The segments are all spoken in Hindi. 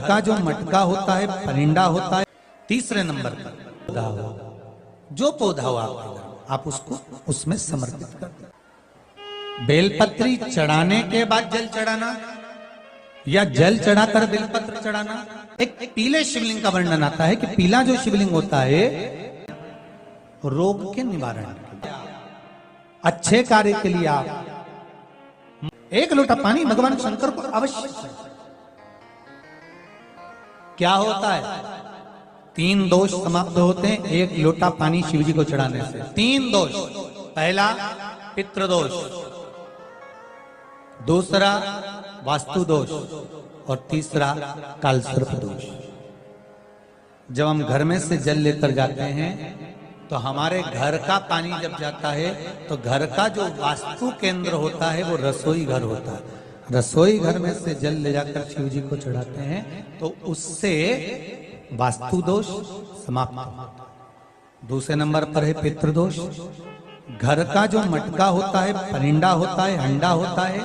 का जो मटका होता है, परिंडा होता है। तीसरे नंबर पर पौधा हो, जो पौधा हो आप उसको उसमें समर्पित कर दें। बेलपत्री चढ़ाने के बाद जल चढ़ाना या जल चढ़ाकर बेलपत्र चढ़ाना। एक पीले शिवलिंग का वर्णन आता है कि पीला जो शिवलिंग होता है रोग के निवारण के लिए, अच्छे कार्य के लिए आप एक लोटा पानी भगवान शंकर को अवश्य। क्या होता है? 3 दोष समाप्त होते हैं एक लोटा पानी शिव जी को चढ़ाने से। 3 दोष। पहला पितृदोष, दूसरा वास्तु दोष और तीसरा कालसर्प दोष। जब हम घर में से जल लेकर जाते हैं तो हमारे घर का पानी जब जाता है तो घर का जो वास्तु केंद्र होता है वो रसोई घर होता है। रसोई घर में से जल ले जाकर शिव जी को चढ़ाते हैं तो उससे वास्तु दोष समाप्त होता है। दूसरे नंबर पर है पितृदोष। घर का जो मटका होता है, परिंडा होता है, हंडा होता है,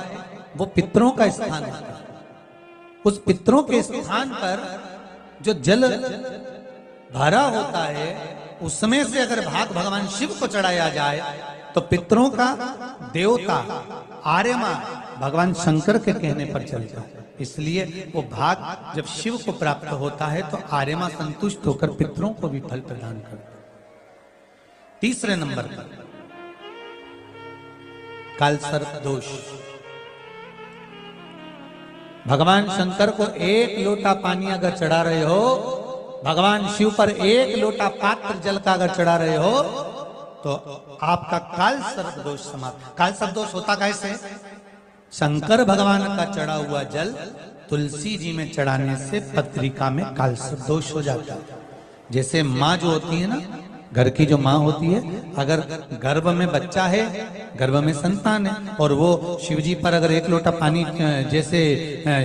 वो पितरों का स्थान होता है। उस पितरों के स्थान पर जो जल भरा होता है उसमें से अगर भाग भगवान शिव को चढ़ाया जाए तो पितरों का देवता आर्यमा भगवान शंकर के कहने पर चलता है। इसलिए वो भाग जब शिव को प्राप्त होता है तो आर्यमा संतुष्ट होकर पितरों को भी फल प्रदान करता है। तीसरे नंबर पर कालसर्प दोष। भगवान शंकर को 1 लोटा पानी अगर चढ़ा रहे हो, भगवान शिव पर 1 लोटा पात्र जल का अगर चढ़ा रहे हो तो आपका कालसर्प दोष समाप्त। कालसर्प दोष होता कैसे? शंकर भगवान का चढ़ा हुआ जल तुलसी जी में चढ़ाने से पत्रिका में कालसर्प दोष हो जाता है। जैसे माँ जो होती है ना, घर की जो माँ होती है, अगर गर्भ में बच्चा है, गर्भ में संतान है और वो शिव जी पर अगर 1 लोटा पानी जैसे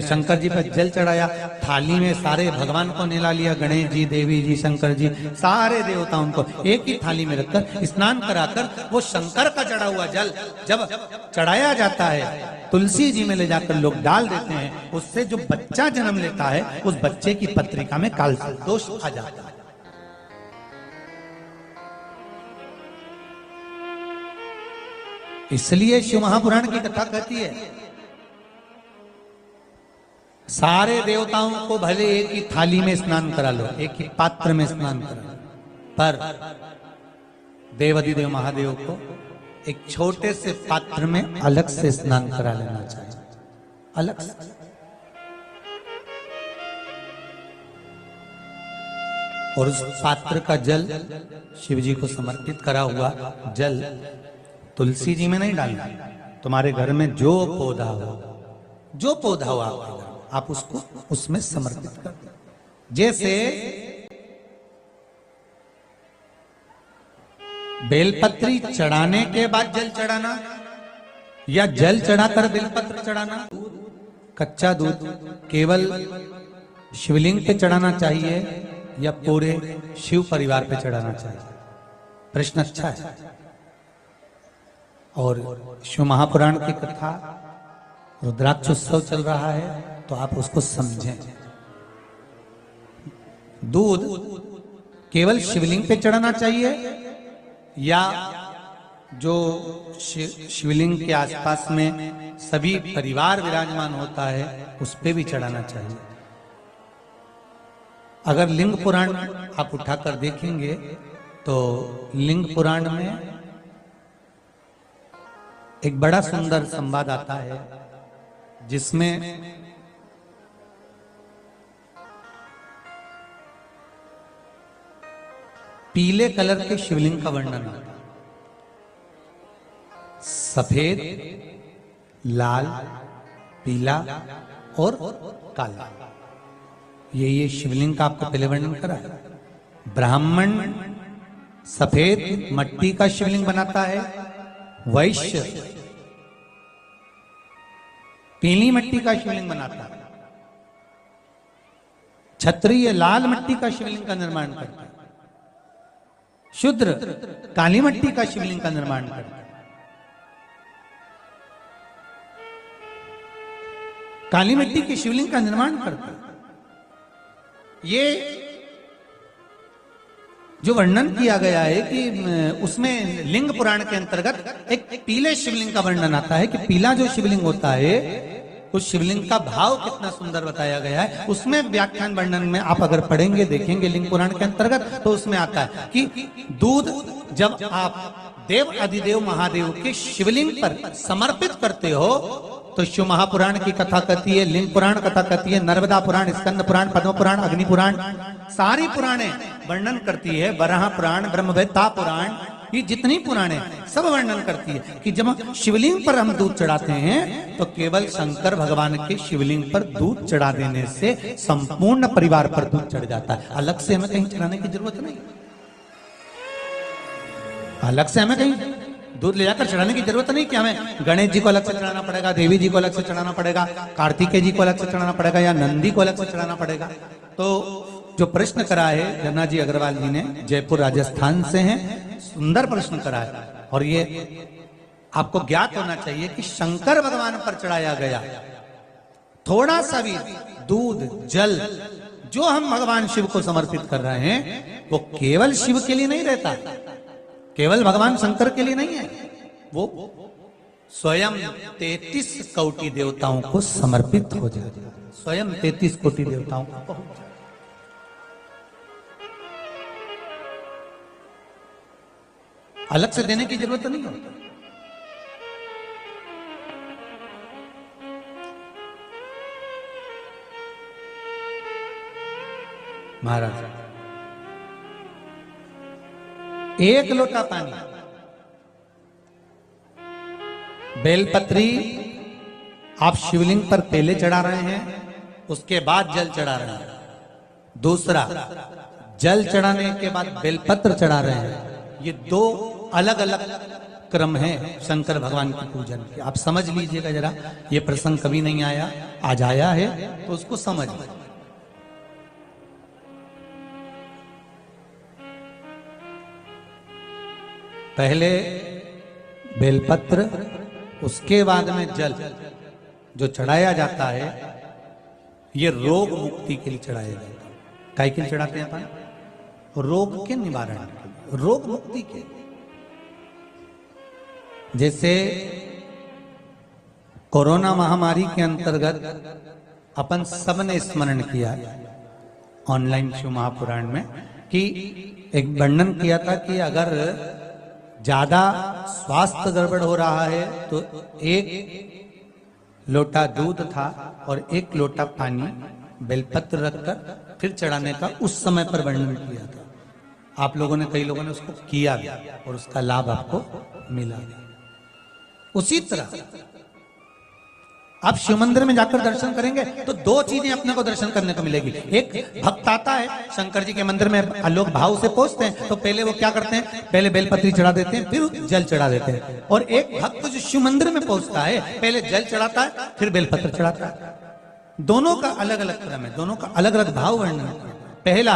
शंकर जी पर जल चढ़ाया, थाली में सारे भगवान को निला लिया, गणेश जी, देवी जी, शंकर जी, सारे देवताओं को एक ही थाली में रखकर स्नान कराकर वो शंकर का चढ़ा हुआ जल जब चढ़ाया जाता है तुलसी जी में ले जाकर लोग डाल देते हैं, उससे जो बच्चा जन्म लेता है उस बच्चे की पत्रिका में कालसर्प दोष आ जाता है। इसलिए शिव महापुराण की कथा कहती है सारे देवताओं को भले एक ही थाली में स्नान करा लो, एक ही पात्र में स्नान करा लो, पर देवाधिदेव महादेव को एक छोटे से पात्र में अलग से स्नान करा लेना चाहिए, अलग से। और उस पात्र का जल शिव जी को समर्पित करा हुआ जल तुलसी जी में नहीं डालना। तुम्हारे घर में जो पौधा हो, जो पौधा हो आप उसको उसमें समर्पित कर दो। जैसे बेलपत्री चढ़ाने के बाद जल चढ़ाना या जल चढ़ाकर बेलपत्र चढ़ाना। कच्चा दूध केवल शिवलिंग पे चढ़ाना चाहिए या पूरे शिव परिवार पे चढ़ाना चाहिए? प्रश्न अच्छा है। और शिव महापुराण की कथा रुद्राक्ष उत्सव चल रहा है तो आप उसको समझें। दूध केवल शिवलिंग पे चढ़ाना चाहिए या जो शिवलिंग के आसपास में सभी परिवार विराजमान होता है उस पे भी चढ़ाना चाहिए? अगर लिंग पुराण आप उठाकर देखेंगे तो लिंग पुराण में एक बड़ा सुंदर संवाद आता है जिसमें पीले कलर के शिवलिंग का वर्णन आता है। सफेद, लाल, पीला और काला, ये शिवलिंग का आपको पहले वर्णन करा है। ब्राह्मण सफेद मट्टी का शिवलिंग बनाता है, वैश्य पीली मिट्टी का शिवलिंग बनाता है, क्षत्रिय लाल मिट्टी का शिवलिंग का निर्माण करता है, शूद्र काली मिट्टी का शिवलिंग का निर्माण करता है। काली मिट्टी के शिवलिंग का निर्माण करता है। ये जो वर्णन किया गया है कि उसमें लिंग पुराण के अंतर्गत एक पीले शिवलिंग का वर्णन आता है कि पीला जो शिवलिंग होता है उस शिवलिंग का भाव कितना सुंदर बताया गया है। उसमें व्याख्यान वर्णन में आप अगर पढ़ेंगे देखेंगे लिंग पुराण के अंतर्गत तो उसमें आता है कि दूध जब आप देव अधिदेव महादेव के शिवलिंग पर समर्पित करते हो तो शिव महापुराण की कथा कहती है, लिंग पुराण कथा कहती है, नर्मदा पुराण, स्कंद पुराण, पद्म पुराण, अग्नि पुराण, सारी पुराणे वर्णन करती है। वराह पुराण, ब्रह्मवेत्ता पुराण, ये जितनी पुराणे सब वर्णन करती है कि जब शिवलिंग पर हम दूध चढ़ाते हैं तो केवल शंकर भगवान के शिवलिंग पर दूध चढ़ा देने से संपूर्ण परिवार पर दूध चढ़ जाता है। अलग से हमें कहीं चढ़ाने की जरूरत नहीं, अलग से हमें कहीं दूध ले जाकर चढ़ाने की जरूरत नहीं कि हमें गणेश जी को अलग से चढ़ाना पड़ेगा, देवी जी को अलग से चढ़ाना पड़ेगा, कार्तिकेय जी को अलग से चढ़ाना पड़ेगा या नंदी को अलग से चढ़ाना पड़ेगा। तो जो प्रश्न करा है जन्ना जी अग्रवाल जी ने, जयपुर राजस्थान से हैं, सुंदर प्रश्न करा है। और ये आपको ज्ञात होना चाहिए कि शंकर भगवान पर चढ़ाया गया थोड़ा सा भी दूध जल जो हम भगवान शिव को समर्पित कर रहे हैं वो केवल शिव के लिए नहीं रहता, केवल भगवान शंकर के लिए नहीं है, वो स्वयं 33 कोटि देवताओं को समर्पित हो जाए, स्वयं 33 कोटि देवताओं को। अलग से देने की जरूरत नहीं होती। महाराज एक लोटा पानी, बेलपत्री आप शिवलिंग पर पहले चढ़ा रहे हैं, उसके बाद जल चढ़ा रहे हैं। दूसरा, जल चढ़ाने के बाद बेलपत्र चढ़ा रहे हैं। ये दो अलग अलग क्रम है शंकर भगवान के पूजन के। आप समझ लीजिएगा जरा, ये प्रसंग कभी नहीं आया, आज आया है तो उसको समझ लीजिए। पहले बेलपत्र, उसके बाद में जल जो चढ़ाया जाता है ये रोग मुक्ति के लिए चढ़ाया जाता है। काय के लिए चढ़ाते हैं अपन? रोग के निवारण के लिए, रोग मुक्ति के लिए। जैसे कोरोना महामारी के अंतर्गत अपन सबने स्मरण किया ऑनलाइन शिव महापुराण में कि एक वर्णन किया था कि अगर ज्यादा स्वास्थ्य गड़बड़ हो रहा है तो एक लोटा दूध था और एक लोटा पानी बेलपत्र रखकर फिर चढ़ाने का उस समय पर वर्णन किया था। आप लोगों ने, कई लोगों ने उसको किया भी और उसका लाभ आपको मिला भी। उसी तरह आप शिव मंदिर में जाकर दर्शन करेंगे तो दो चीजें अपने को दर्शन करने को मिलेगी। एक भक्त आता है शंकर जी के मंदिर में, लोग भाव से पहुंचते हैं तो पहले वो क्या करते हैं, पहले बेलपत्री चढ़ा देते हैं फिर जल चढ़ा देते हैं। और एक भक्त जो शिव मंदिर में पहुंचता है पहले जल चढ़ाता है फिर बेलपत्र चढ़ाता है। दोनों का अलग अलग क्रम है, दोनों का अलग अलग भाव वर्णन है। पहला,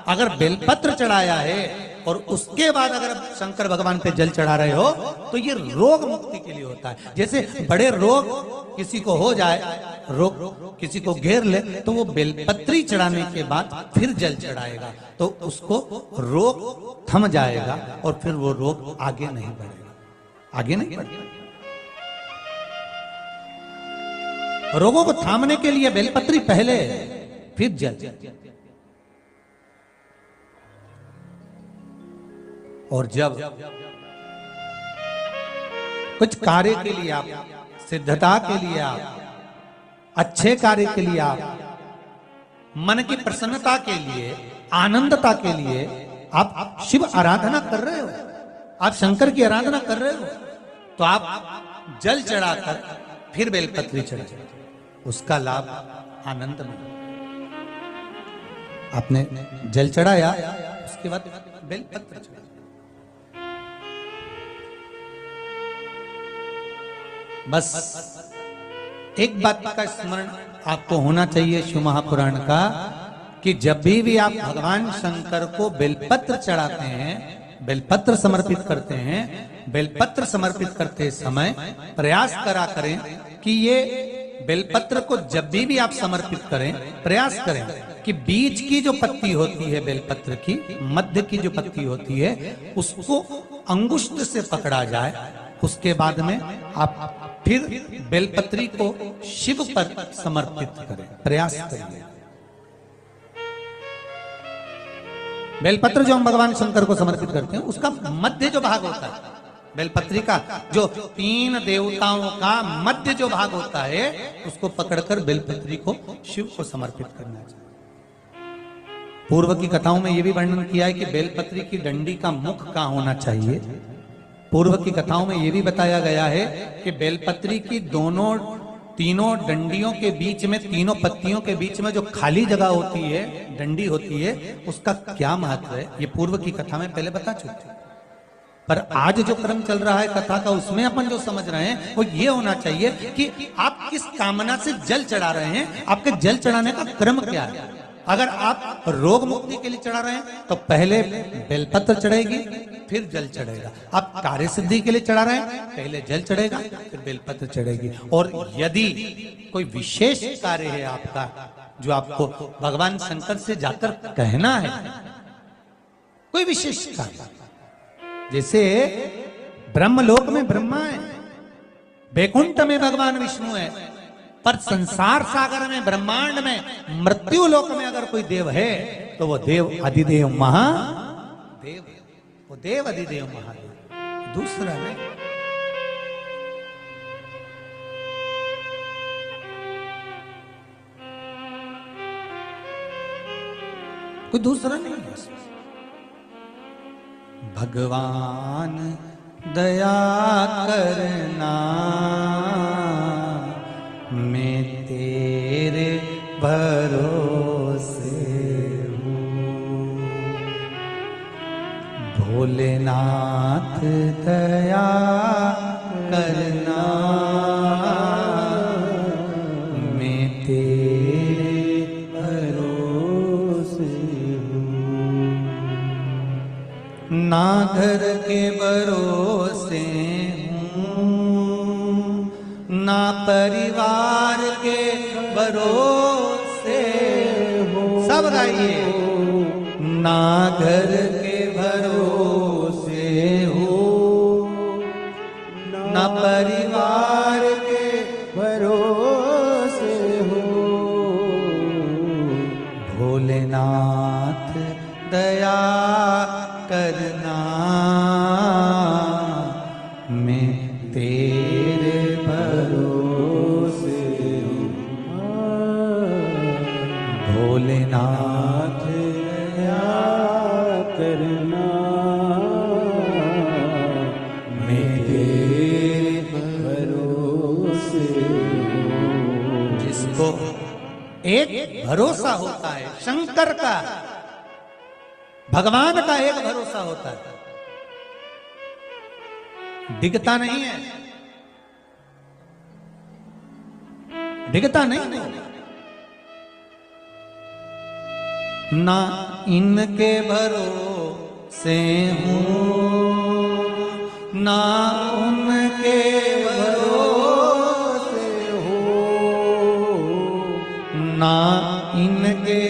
अगर बेलपत्र चढ़ाया है और उसके बाद अगर शंकर भगवान पे जल चढ़ा रहे हो तो ये रोग मुक्ति के लिए होता है। जैसे बड़े रोग किसी को हो जाए, रोग किसी को घेर ले तो वो बेलपत्री चढ़ाने के बाद फिर जल चढ़ाएगा तो उसको रोग थम जाएगा और फिर वो रोग आगे नहीं बढ़ेगा, आगे नहीं बढ़ेगा। रोगों को थामने के लिए बेलपत्री पहले फिर जल। और जब कुछ कार्य के लिए आप, सिद्धता के लिए आप, अच्छे कार्य के लिए आप, मन की प्रसन्नता के लिए, आनंदता के लिए आप शिव आराधना कर रहे हो, आप शंकर की आराधना कर रहे हो तो आप जल चढ़ाकर फिर बेलपत्री चढ़ाए, उसका लाभ आनंद में। आपने जल चढ़ाया उसके बाद बेलपत्र चढ़ाया। बस एक बात का स्मरण आपको होना चाहिए शिव महापुराण का कि जब भी आप भगवान शंकर को बेलपत्र चढ़ाते हैं, बेलपत्र समर्पित करते हैं, बेलपत्र समर्पित करते समय प्रयास करा करें कि ये बेलपत्र को जब भी आप समर्पित करें, प्रयास करें कि बीच की जो पत्ती होती है बेलपत्र की, मध्य की जो पत्ती होती है, उसको अंगुष्ठ से पकड़ा जाए। उसके बाद में आप फिर बेलपत्री को शिव पर समर्पित करें, प्रयास करिए। बेलपत्र जो हम भगवान शंकर को समर्पित करते हैं, उसका मध्य जो भाग होता है, बेलपत्री का जो 3 देवताओं का मध्य जो भाग होता है, उसको पकड़कर बेलपत्री को शिव को समर्पित करना चाहिए। पूर्व की कथाओं में यह भी वर्णन किया है कि बेलपत्री की डंडी का मुख कहां होना चाहिए। पूर्व की कथाओं में यह भी बताया गया है कि बेलपत्री की तीनों डंडियों के बीच में, तीनों पत्तियों के बीच में जो खाली जगह होती है, डंडी होती है, उसका क्या महत्व है, ये पूर्व की कथा में पहले बता चुके। पर आज जो क्रम चल रहा है कथा का, उसमें अपन जो समझ रहे हैं वो ये होना चाहिए कि आप किस कामना से जल चढ़ा रहे हैं, आपके जल चढ़ाने का क्रम क्या है। अगर आप रोग मुक्ति के लिए चढ़ा रहे हैं तो पहले बेलपत्र चढ़ेगी, फिर जल चढ़ेगा। आप कार्य सिद्धि के लिए चढ़ा रहे हैं, पहले जल चढ़ेगा, फिर बेलपत्र चढ़ेगी। और यदि कोई विशेष कार्य है आपका, जो आपको भगवान शंकर से जाकर कहना है, कोई विशेष कार्य, जैसे ब्रह्मलोक में ब्रह्मा है, बैकुंठ में भगवान विष्णु है, पर संसार सागर में, ब्रह्मांड में, मृत्यु लोक में अगर कोई देव है तो वो देव अधिदेव महादेव, वो देव अधिदेव महादेव, दूसरा नहीं। कोई दूसरा नहीं है। भगवान दया करना, मैं तेरे भरोसे हूँ। भोलेनाथ दया करना, मैं तेरे भरोसे हूँ। ना घर के भरोसे ना परिवार के भरोसे हो, सब गाइए। ना घर के भरोसे हो, ना परिवार के भरोसे हो। भोलेनाथ दया करना, मैं तेरे भरोसे हूँ। भोलेनाथ दया करना, मैं तेरे भरोसे हूँ। जिसको एक भरोसा होता है शंकर का, भगवान का एक भरोसा होता है, डिगता नहीं है, डिगता नहीं है। ना इनके भरोसे हूँ, ना उनके भरोसे हो, ना इनके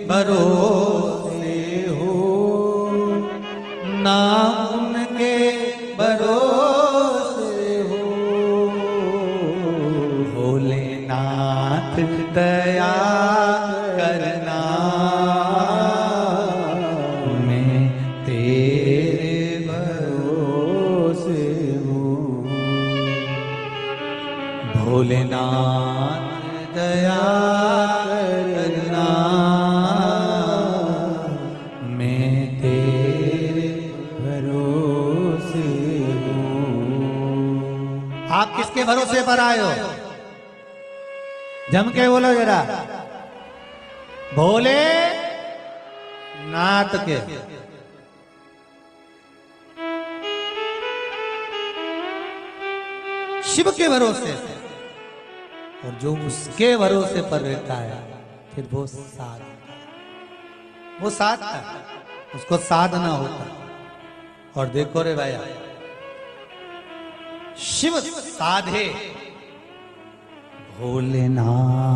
भरोसे हो, ना उनके भरोसे हो। भोलेनाथ दया करना, मैं तेरे भरोसे हूँ। भोलेनाथ दया करना, मैं तेरे भरोसे हूँ। आप किसके भरोसे पर आए हो? जम के बोलो जरा। भोले नाथ के। शिव के भरोसे से। और जो उसके भरोसे पर रहता है फिर वो साध, वो साधता, उसको साधना होता। और देखो रे भाई, शिव साधे भोलेनाथ।